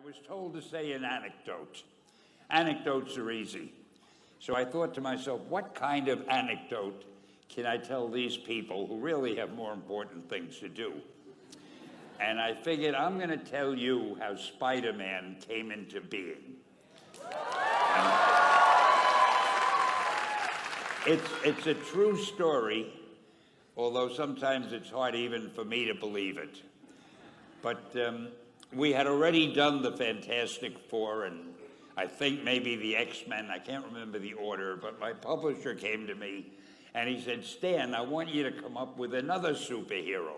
I was told to say an anecdote. Anecdotes are easy. So I thought to myself, what kind of anecdote can I tell these people who really have more important things to do? And I figured I'm going to tell you how Spider-Man came into being. It's a true story, although sometimes it's hard even for me to believe it. But we had already done the Fantastic Four and I think maybe the X-Men, I can't remember the order, but my publisher came to me and he said, Stan, I want you to come up with another superhero.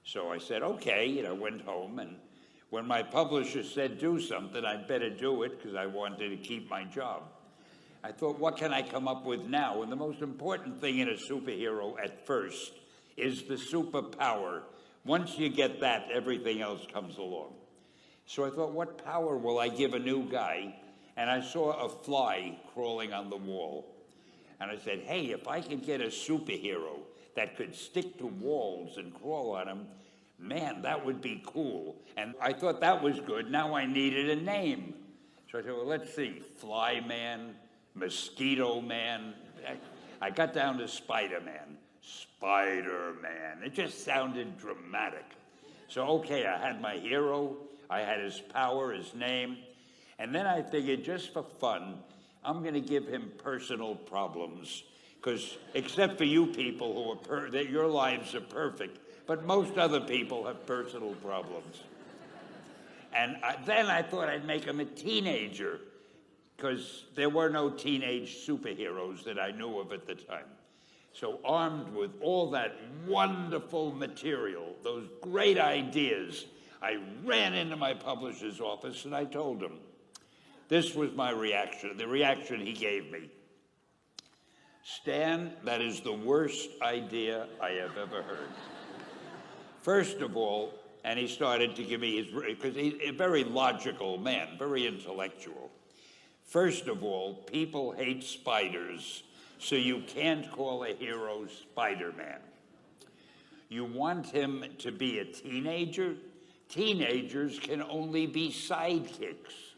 So I said, okay, and I went home, and when my publisher said do something, I'd better do it because I wanted to keep my job. I thought, what can I come up with now? And the most important thing in a superhero at first is the superpower. Once you get that, everything else comes along. So I thought, what power will I give a new guy? And I saw a fly crawling on the wall. And I said, hey, if I could get a superhero that could stick to walls and crawl on them, man, that would be cool. And I thought that was good. Now I needed a name. So I said, well, let's see, Fly Man, Mosquito Man. I got down to Spider-Man. Spider-Man. It just sounded dramatic. So, okay, I had my hero. I had his power, his name. And then I figured, just for fun, I'm going to give him personal problems. Because except for you people who are that your lives are perfect, but most other people have personal problems. And then I thought I'd make him a teenager, because there were no teenage superheroes that I knew of at the time. So armed with all that wonderful material, those great ideas, I ran into my publisher's office and I told him. This was my reaction, the reaction he gave me. Stan, that is the worst idea I have ever heard. First of all, and he started to give me his, because he's a very logical man, very intellectual. First of all, people hate spiders, so you can't call a hero Spider-Man. You want him to be a teenager? Teenagers can only be sidekicks.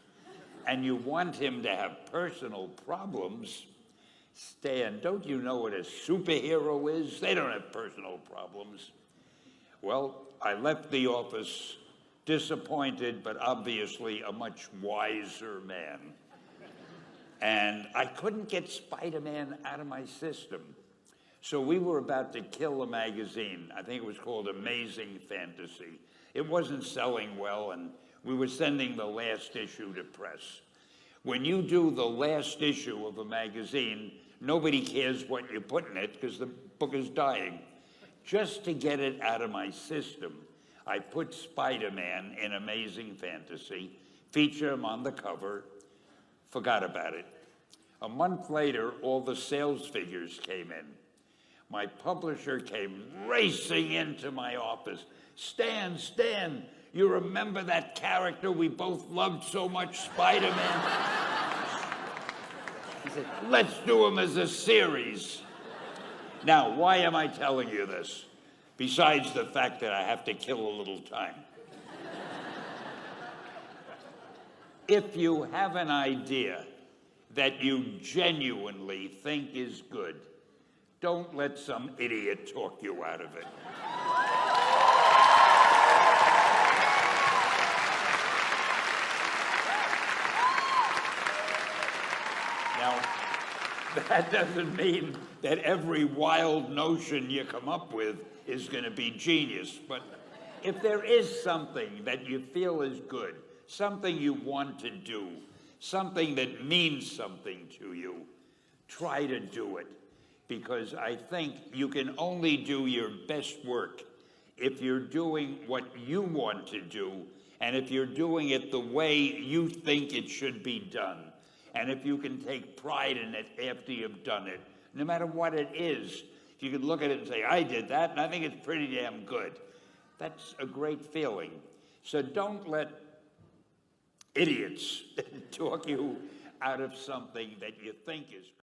And you want him to have personal problems? Stan, don't you know what a superhero is? They don't have personal problems. Well, I left the office disappointed, but obviously a much wiser man. And I couldn't get Spider-Man out of my system. So we were about to kill a magazine. I think it was called Amazing Fantasy. It wasn't selling well, and we were sending the last issue to press. When you do the last issue of a magazine, nobody cares what you put in it because the book is dying. Just to get it out of my system, I put Spider-Man in Amazing Fantasy, feature him on the cover, forgot about it. A month later, all the sales figures came in. My publisher came racing into my office. Stan, you remember that character we both loved so much, Spider-Man? He said, let's do him as a series. Now, why am I telling you this? Besides the fact that I have to kill a little time. If you have an idea that you genuinely think is good, don't let some idiot talk you out of it. Now, that doesn't mean that every wild notion you come up with is going to be genius, but if there is something that you feel is good, something you want to do, something that means something to you, try to do it. Because I think you can only do your best work if you're doing what you want to do, and if you're doing it the way you think it should be done. And if you can take pride in it after you've done it, no matter what it is, if you can look at it and say, I did that, and I think it's pretty damn good. That's a great feeling. So don't let idiots talk you out of something that you think is